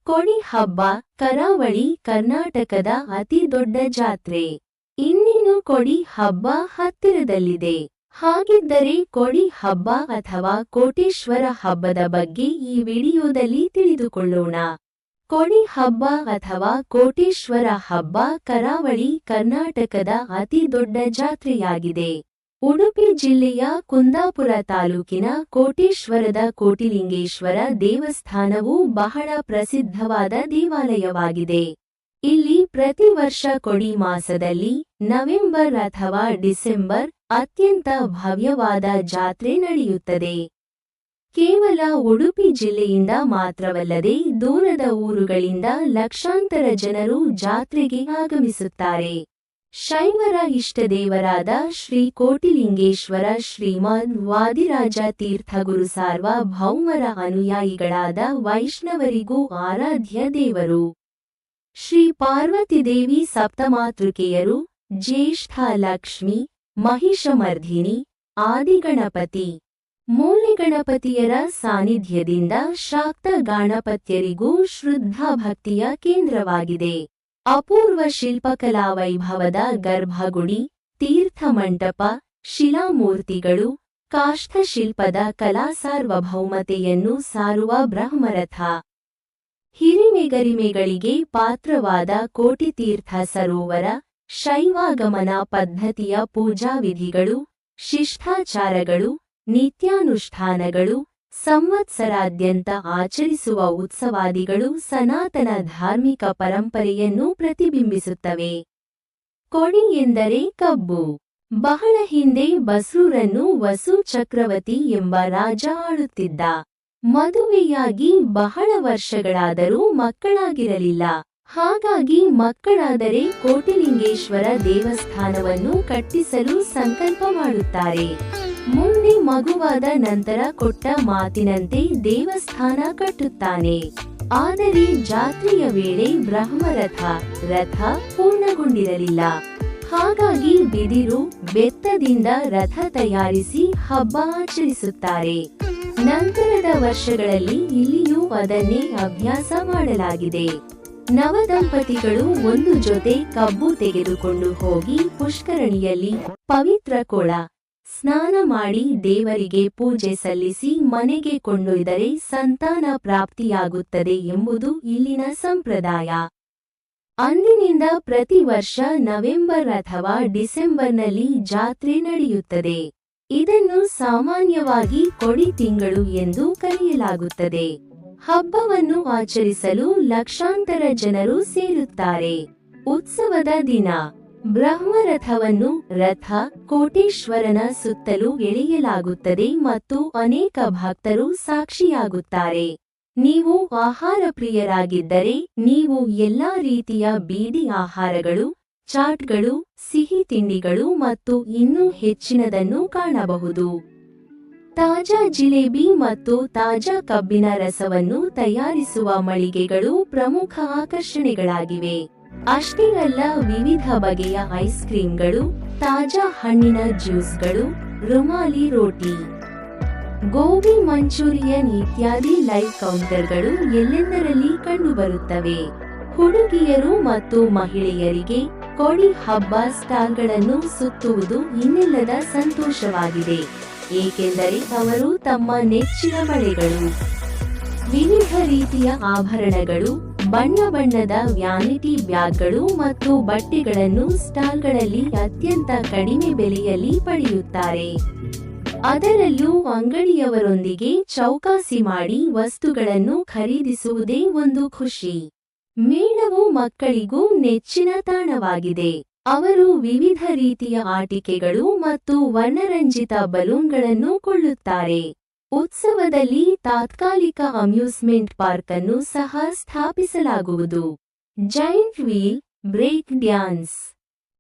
ಕೊಡಿ ಹಬ್ಬ ಕರಾವಳಿ ಕರ್ನಾಟಕದ ಅತಿ ದೊಡ್ಡ ಜಾತ್ರೆ. ಇನ್ನೇನು ಕೊಡಿ ಹಬ್ಬ ಹತ್ತಿರದಲ್ಲಿದೆ. ಹಾಗಿದ್ದರೆ ಕೊಡಿ ಹಬ್ಬ ಅಥವಾ ಕೋಟೇಶ್ವರ ಹಬ್ಬದ ಬಗ್ಗೆ ಈ ವಿಡಿಯೋದಲ್ಲಿ ತಿಳಿದುಕೊಳ್ಳೋಣ. ಕೊಡಿ ಹಬ್ಬ ಅಥವಾ ಕೋಟೇಶ್ವರ ಹಬ್ಬ ಕರಾವಳಿ ಕರ್ನಾಟಕದ ಅತಿ ದೊಡ್ಡ ಜಾತ್ರೆಯಾಗಿದೆ. ಉಡುಪಿ ಜಿಲ್ಲೆಯ ಕುಂದಾಪುರ ತಾಲೂಕಿನ ಕೋಟೇಶ್ವರದ ಕೋಟಿಲಿಂಗೇಶ್ವರ ದೇವಸ್ಥಾನವು ಬಹಳ ಪ್ರಸಿದ್ಧವಾದ ದೇವಾಲಯವಾಗಿದೆ. ಇಲ್ಲಿ ಪ್ರತಿ ವರ್ಷ ಕೊಡಿ ಮಾಸದಲ್ಲಿ ನವೆಂಬರ್ ಅಥವಾ ಡಿಸೆಂಬರ್ ಅತ್ಯಂತ ಭವ್ಯವಾದ ಜಾತ್ರೆ ನಡೆಯುತ್ತದೆ. ಕೇವಲ ಉಡುಪಿ ಜಿಲ್ಲೆಯಿಂದ ಮಾತ್ರವಲ್ಲದೆ ದೂರದ ಊರುಗಳಿಂದ ಲಕ್ಷಾಂತರ ಜನರು ಜಾತ್ರೆಗೆ ಆಗಮಿಸುತ್ತಾರೆ. ಶೈವರ ಇಷ್ಟದೇವರಾದ ಶ್ರೀ ಕೋಟಿಲಿಂಗೇಶ್ವರ ಶ್ರೀಮದ್ ವಾದಿರಾಜ ತೀರ್ಥ ಗುರುಸಾರ್ವಭೌಮರ ಅನುಯಾಯಿಗಳಾದ ವೈಷ್ಣವರಿಗೂ ಆರಾಧ್ಯ ದೇವರು. ಶ್ರೀ ಪಾರ್ವತಿದೇವಿ ಸಪ್ತಮಾತೃಕೆಯರು, ಜ್ಯೇಷ್ಠ ಲಕ್ಷ್ಮಿ, ಮಹಿಷಮರ್ಧಿನಿ, ಆದಿಗಣಪತಿ, ಮೂಲೆಗಣಪತಿಯರ ಸಾನ್ನಿಧ್ಯದಿಂದ ಶಾಕ್ತ ಗಣಪತ್ಯರಿಗೂ ಶ್ರದ್ಧಾ ಭಕ್ತಿಯ ಕೇಂದ್ರವಾಗಿದೆ. ಅಪೂರ್ವ ಶಿಲ್ಪಕಲಾ ವೈಭವದ ಗರ್ಭಗುಡಿ, ತೀರ್ಥಮಂಟಪ, ಶಿಲಾಮೂರ್ತಿಗಳು, ಕಾಷ್ಠಶಿಲ್ಪದ ಕಲಾ ಸಾರ್ವಭೌಮತೆಯನ್ನು ಸಾರುವ ಬ್ರಹ್ಮರಥ, ಹಿರಿಮೆಗರಿಮೆಗಳಿಗೆ ಪಾತ್ರವಾದ ಕೋಟಿತೀರ್ಥ ಸರೋವರ, ಶೈವಾಗಮನ ಪದ್ಧತಿಯ ಪೂಜಾ ವಿಧಿಗಳು, ಶಿಷ್ಟಾಚಾರಗಳು, ನಿತ್ಯಾನುಷ್ಠಾನಗಳು, ಸಂವತ್ಸರಾದ್ಯಂತ ಆಚರಿಸುವ ಉತ್ಸವಾದಿಗಳು ಸನಾತನ ಧಾರ್ಮಿಕ ಪರಂಪರೆಯನ್ನು ಪ್ರತಿಬಿಂಬಿಸುತ್ತವೆ. ಕೊಡಿ ಎಂದರೆ ಕಬ್ಬು. ಬಹಳ ಹಿಂದೆ ಬಸ್ರೂರನ್ನು ವಸು ಚಕ್ರವರ್ತಿ ಎಂಬ ರಾಜ ಆಳುತ್ತಿದ್ದ. ಮದುವೆಯಾಗಿ ಬಹಳ ವರ್ಷಗಳಾದರೂ ಮಕ್ಕಳಾಗಿರಲಿಲ್ಲ. ಹಾಗಾಗಿ ಮಕ್ಕಳಾದರೆ ಕೋಟಿಲಿಂಗೇಶ್ವರ ದೇವಸ್ಥಾನವನ್ನು ಕಟ್ಟಿಸಲು ಸಂಕಲ್ಪ ಮಾಡುತ್ತಾರೆ. ಮುಂದೆ ಮಗುವಾದ ನಂತರ ಕೊಟ್ಟ ಮಾತಿನಂತೆ ದೇವಸ್ಥಾನ ಕಟ್ಟುತ್ತಾನೆ. ಆದರೆ ಜಾತ್ರೆಯ ವೇಳೆ ಬ್ರಹ್ಮರಥ ರಥ ಪೂರ್ಣಗೊಂಡಿರಲಿಲ್ಲ. ಹಾಗಾಗಿ ಬಿದಿರು, ಬೆತ್ತದಿಂದ ರಥ ತಯಾರಿಸಿ ಹಬ್ಬ ಆಚರಿಸುತ್ತಾರೆ. ನಂತರದ ವರ್ಷಗಳಲ್ಲಿ ಇಲ್ಲಿಯೂ ಅದನ್ನೇ ಅಭ್ಯಾಸ ಮಾಡಲಾಗಿದೆ. ನವದಂಪತಿಗಳು ಒಂದು ಜೊತೆ ಕಬ್ಬು ತೆಗೆದುಕೊಂಡು ಹೋಗಿ ಪುಷ್ಕರಣಿಯಲ್ಲಿ ಪವಿತ್ರ ಕೊಳ ಸ್ನಾನ ಮಾಡಿ ದೇವರಿಗೆ ಪೂಜೆ ಸಲ್ಲಿಸಿ ಮನೆಗೆ ಕೊಂಡೊಯ್ದರೆ ಸಂತಾನ ಪ್ರಾಪ್ತಿಯಾಗುತ್ತದೆ ಎಂಬುದು ಇಲ್ಲಿನ ಸಂಪ್ರದಾಯ. ಅಂದಿನಿಂದ ಪ್ರತಿ ವರ್ಷ ನವೆಂಬರ್ ಅಥವಾ ಡಿಸೆಂಬರ್ನಲ್ಲಿ ಜಾತ್ರೆ ನಡೆಯುತ್ತದೆ. ಇದನ್ನು ಸಾಮಾನ್ಯವಾಗಿ ಕೊಡಿ ತಿಂಗಳು ಎಂದು ಕರೆಯಲಾಗುತ್ತದೆ. ಹಬ್ಬವನ್ನು ಆಚರಿಸಲು ಲಕ್ಷಾಂತರ ಜನರು ಸೇರುತ್ತಾರೆ. ಉತ್ಸವದ ದಿನ ಬ್ರಹ್ಮರಥವನ್ನು ರಥ ಕೋಟೇಶ್ವರನ ಸುತ್ತಲೂ ಎಳೆಯಲಾಗುತ್ತದೆ ಮತ್ತು ಅನೇಕ ಭಕ್ತರು ಸಾಕ್ಷಿಯಾಗುತ್ತಾರೆ. ನೀವು ಆಹಾರ ಪ್ರಿಯರಾಗಿದ್ದರೆ ನೀವು ಎಲ್ಲಾ ರೀತಿಯ ಬೀಡಿ ಆಹಾರಗಳು, ಚಾಟ್ಗಳು, ಸಿಹಿ ತಿಂಡಿಗಳು ಮತ್ತು ಇನ್ನೂ ಹೆಚ್ಚಿನದನ್ನು ಕಾಣಬಹುದು. ತಾಜಾ ಜಿಲೇಬಿ ಮತ್ತು ತಾಜಾ ಕಬ್ಬಿನ ರಸವನ್ನು ತಯಾರಿಸುವ ಮಳಿಗೆಗಳು ಪ್ರಮುಖ ಆಕರ್ಷಣೆಗಳಾಗಿವೆ. ಅಷ್ಟೇ ಅಲ್ಲ, ವಿವಿಧ ಬಗೆಯ ಐಸ್ ಕ್ರೀಮ್ಗಳು, ತಾಜಾ ಹಣ್ಣಿನ ಜ್ಯೂಸ್ಗಳು, ರುಮಾಲಿ ರೋಟಿ, ಗೋಬಿ ಮಂಚೂರಿಯನ್ ಇತ್ಯಾದಿ ಲೈವ್ ಕೌಂಟರ್ಗಳು ಎಲ್ಲೆಂದರಲ್ಲಿ ಕಂಡುಬರುತ್ತವೆ. ಹುಡುಗಿಯರು ಮತ್ತು ಮಹಿಳೆಯರಿಗೆ ಕೊಡಿ ಹಬ್ಬ ಸ್ಟಾಲ್ಗಳನ್ನು ಸುತ್ತುವುದು ಇನ್ನಿಲ್ಲದ ಸಂತೋಷವಾಗಿದೆ. ಏಕೆಂದರೆ ಅವರು ತಮ್ಮ ನೆಚ್ಚಿನ ಬಳೆಗಳು, ವಿವಿಧ ರೀತಿಯ ಆಭರಣಗಳು, ಬಣ್ಣ ಬಣ್ಣದ ವ್ಯಾನಿಟಿ ಬ್ಯಾಗ್ಗಳು ಮತ್ತು ಬಟ್ಟೆಗಳನ್ನು ಸ್ಟಾಲ್ಗಳಲ್ಲಿ ಅತ್ಯಂತ ಕಡಿಮೆ ಬೆಲೆಯಲ್ಲಿ ಪಡೆಯುತ್ತಾರೆ. ಅದರಲ್ಲೂ ಅಂಗಡಿಯವರೊಂದಿಗೆ ಚೌಕಾಸಿ ಮಾಡಿ ವಸ್ತುಗಳನ್ನು ಖರೀದಿಸುವುದೇ ಒಂದು ಖುಷಿ. ಮೇಳವು ಮಕ್ಕಳಿಗೂ ನೆಚ್ಚಿನ ತಾಣವಾಗಿದೆ. ಅವರು ವಿವಿಧ ರೀತಿಯ ಆಟಿಕೆಗಳು ಮತ್ತು ವರ್ಣರಂಜಿತ ಬಲೂನ್ಗಳನ್ನು ಕೊಳ್ಳುತ್ತಾರೆ. ಉತ್ಸವದಲ್ಲಿ ತಾತ್ಕಾಲಿಕ ಅಮ್ಯೂಸ್ಮೆಂಟ್ ಪಾರ್ಕ್ ಅನ್ನು ಸಹ ಸ್ಥಾಪಿಸಲಾಗುವುದು. Giant wheel, break dance,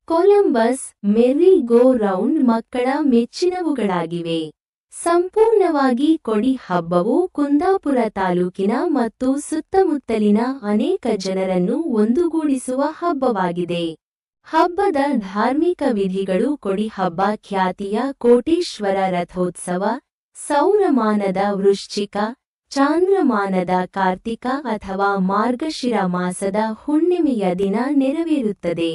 Columbus, merry go round ಮಕ್ಕಳ ಮೆಚ್ಚಿನವುಗಳಾಗಿವೆ. ಸಂಪೂರ್ಣವಾಗಿ ಕೊಡಿ ಹಬ್ಬವು ಕುಂದಾಪುರ ತಾಲೂಕಿನ ಮತ್ತು ಸುತ್ತಮುತ್ತಲಿನ ಅನೇಕ ಜನರನ್ನು ಒಂದುಗೂಡಿಸುವ ಹಬ್ಬವಾಗಿದೆ. ಹಬ್ಬದ ಧಾರ್ಮಿಕ ವಿಧಿಗಳು ಕೊಡಿ ಹಬ್ಬ ಖ್ಯಾತಿಯ ಕೋಟೇಶ್ವರ ರಥೋತ್ಸವ, ಸೌರಮಾನದ ವೃಶ್ಚಿಕ, ಚಾಂದ್ರಮಾನದ ಕಾರ್ತಿಕ ಅಥವಾ ಮಾರ್ಗಶಿರ ಮಾಸದ ಹುಣ್ಣಿಮೆಯ ದಿನ ನೆರವೇರುತ್ತದೆ.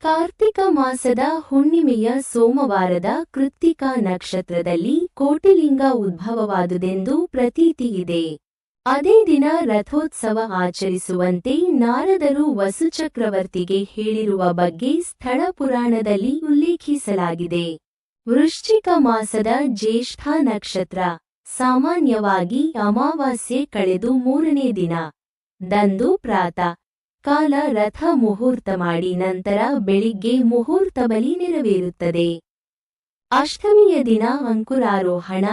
ಕಾರ್ತಿಕ ಮಾಸದ ಹುಣ್ಣಿಮೆಯ ಸೋಮವಾರದ ಕೃತ್ತಿಕಾ ನಕ್ಷತ್ರದಲ್ಲಿ ಕೋಟಿಲಿಂಗ ಉದ್ಭವವಾದುದೆಂದು ಪ್ರತೀತಿ ಇದೆ. ಅದೇ ದಿನ ರಥೋತ್ಸವ ಆಚರಿಸುವಂತೆ ನಾರದರು ವಸುಚಕ್ರವರ್ತಿಗೆ ಹೇಳಿರುವ ಬಗ್ಗೆ ಸ್ಥಳ ಪುರಾಣದಲ್ಲಿ ಉಲ್ಲೇಖಿಸಲಾಗಿದೆ. ವೃಶ್ಚಿಕ ಮಾಸದ ಜ್ಯೇಷ್ಠ ನಕ್ಷತ್ರ ಸಾಮಾನ್ಯವಾಗಿ ಅಮಾವಾಸ್ಯೆ ಕಳೆದು 3ನೇ ದಿನ ದಂದು ಪ್ರಾತಃ ಕಾಲ ರಥ ಮುಹೂರ್ತ ಮಾಡಿ ನಂತರ ಬೆಳಿಗ್ಗೆ ಮುಹೂರ್ತ ಬಲಿ ನೆರವೇರುತ್ತದೆ. ಅಷ್ಟಮಿಯ ದಿನ ಅಂಕುರಾರೋಹಣ,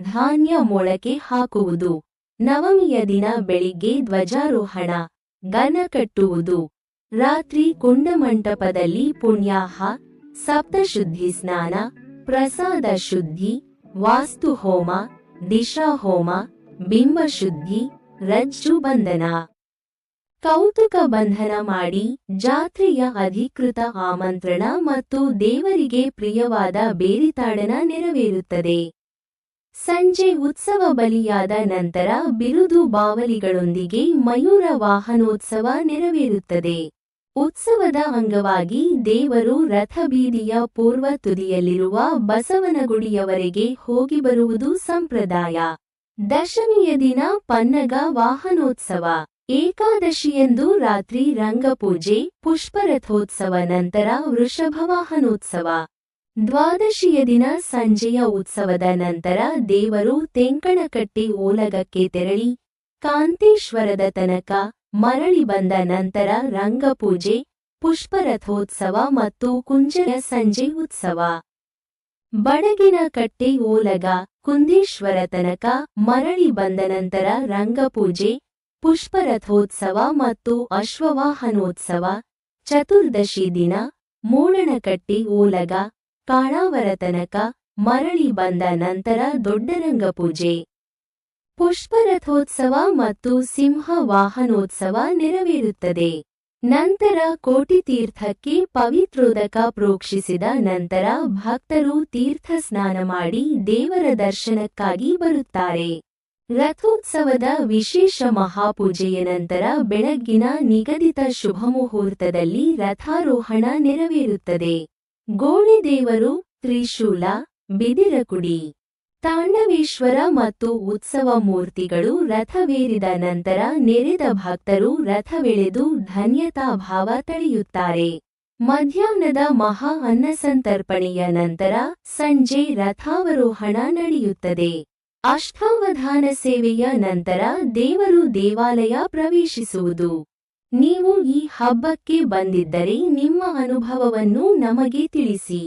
ಧಾನ್ಯ ಮೊಳಕೆ ಹಾಕುವುದು. ನವಮಿಯ ದಿನ ಬೆಳಿಗ್ಗೆ ಧ್ವಜಾರೋಹಣ, ಗನ ಕಟ್ಟುವುದು. ರಾತ್ರಿ ಕುಂಡಮಂಟಪದಲ್ಲಿ ಪುಣ್ಯಾಹ, ಸಪ್ತಶುದ್ಧಿ ಸ್ನಾನ, ಪ್ರಸಾದ ಶುದ್ಧಿ, ವಾಸ್ತುಹೋಮ, ದಿಶಾಹೋಮ, ಬಿಂಬಶುದ್ಧಿ, ರಜ್ಜು ಬಂಧನ, ಕೌತುಕ ಬಂಧನ ಮಾಡಿ ಜಾತ್ರೆಯ ಅಧಿಕೃತ ಆಮಂತ್ರಣ ಮತ್ತು ದೇವರಿಗೆ ಪ್ರಿಯವಾದ ಬೇರಿತಾಡನ ನೆರವೇರುತ್ತದೆ. ಸಂಜೆ ಉತ್ಸವ ಬಲಿಯಾದ ನಂತರ ಬಿರುದು ಬಾವಲಿಗಳೊಂದಿಗೆ ಮಯೂರ ವಾಹನೋತ್ಸವ ನೆರವೇರುತ್ತದೆ. ಉತ್ಸವದ ಅಂಗವಾಗಿ ದೇವರು ರಥಬೀದಿಯ ಪೂರ್ವ ತುದಿಯಲ್ಲಿರುವ ಬಸವನಗುಡಿಯವರೆಗೆ ಹೋಗಿ ಬರುವುದು ಸಂಪ್ರದಾಯ. ದಶಮಿಯ ದಿನ ಪನ್ನಗ ವಾಹನೋತ್ಸವ. ಏಕಾದಶಿಯಂದು ರಾತ್ರಿ ರಂಗಪೂಜೆ, ಪುಷ್ಪರಥೋತ್ಸವ ನಂತರ ವೃಷಭವಾಹನೋತ್ಸವ. ದ್ವಾದಶಿಯ ದಿನ ಸಂಜೆಯ ಉತ್ಸವದ ನಂತರ ದೇವರು ತೆಂಕಣಕಟ್ಟೆ ಓಲಗಕ್ಕೆ ತೆರಳಿ ಕಾಂತೇಶ್ವರದ ತನಕ ಮರಳಿ ಬಂದ ನಂತರ ರಂಗಪೂಜೆ, ಪುಷ್ಪರಥೋತ್ಸವ ಮತ್ತು ಕುಂಜರ ಸಂಜೆ ಉತ್ಸವ. ಬಡಗಿನ ಕಟ್ಟೆ ಓಲಗ ಕುಂದೇಶ್ವರ ತನಕ ಮರಳಿ ಬಂದ ನಂತರ ರಂಗಪೂಜೆ, ಪುಷ್ಪರಥೋತ್ಸವ ಮತ್ತು ಅಶ್ವವಾಹನೋತ್ಸವ. ಚತುರ್ದಶಿ ದಿನ ಮೂಡಣಕಟ್ಟೆ ಓಲಗ ಕಾಳಾವರ ತನಕ ಮರಳಿ ಬಂದ ನಂತರ ದೊಡ್ಡರಂಗಪೂಜೆ, ಪುಷ್ಪರಥೋತ್ಸವ ಮತ್ತು ಸಿಂಹ ವಾಹನೋತ್ಸವ ನೆರವೇರುತ್ತದೆ. ನಂತರ ಕೋಟಿತೀರ್ಥಕ್ಕೆ ಪವಿತ್ರೋದಕ ಪ್ರೋಕ್ಷಿಸಿದ ನಂತರ ಭಕ್ತರು ತೀರ್ಥ ಸ್ನಾನ ಮಾಡಿ ದೇವರ ದರ್ಶನಕ್ಕಾಗಿ ಬರುತ್ತಾರೆ. ರಥೋತ್ಸವದ ವಿಶೇಷ ಮಹಾಪೂಜೆಯ ನಂತರ ಬೆಳಗ್ಗಿನ ನಿಗದಿತ ಶುಭಮುಹೂರ್ತದಲ್ಲಿ ರಥಾರೋಹಣ ನೆರವೇರುತ್ತದೆ. ಗೋಣೆದೇವರು, ತ್ರಿಶೂಲ, ಬಿದಿರಕುಡಿ, ತಾಂಡವೇಶ್ವರ ಮತ್ತು ಉತ್ಸವ ಮೂರ್ತಿಗಳು ರಥವೇರಿದ ನಂತರ ನೆರೆದ ಭಕ್ತರು ರಥವೆಳೆದು ಧನ್ಯತಾಭಾವ ತಳೆಯುತ್ತಾರೆ. ಮಧ್ಯಾಹ್ನದ ಮಹಾ ಅನ್ನಸಂತರ್ಪಣೆಯ ನಂತರ ಸಂಜೆ ರಥಾವರೋಹಣ ನಡೆಯುತ್ತದೆ. ಅಷ್ಟಾವಧಾನ ಸೇವೆಯ ನಂತರ ದೇವರು ದೇವಾಲಯ ಪ್ರವೇಶಿಸುವುದು. ನೀವು ಈ ಹಬ್ಬಕ್ಕೆ ಬಂದಿದ್ದರೆ ನಿಮ್ಮ ಅನುಭವವನ್ನು ನಮಗೆ ತಿಳಿಸಿ.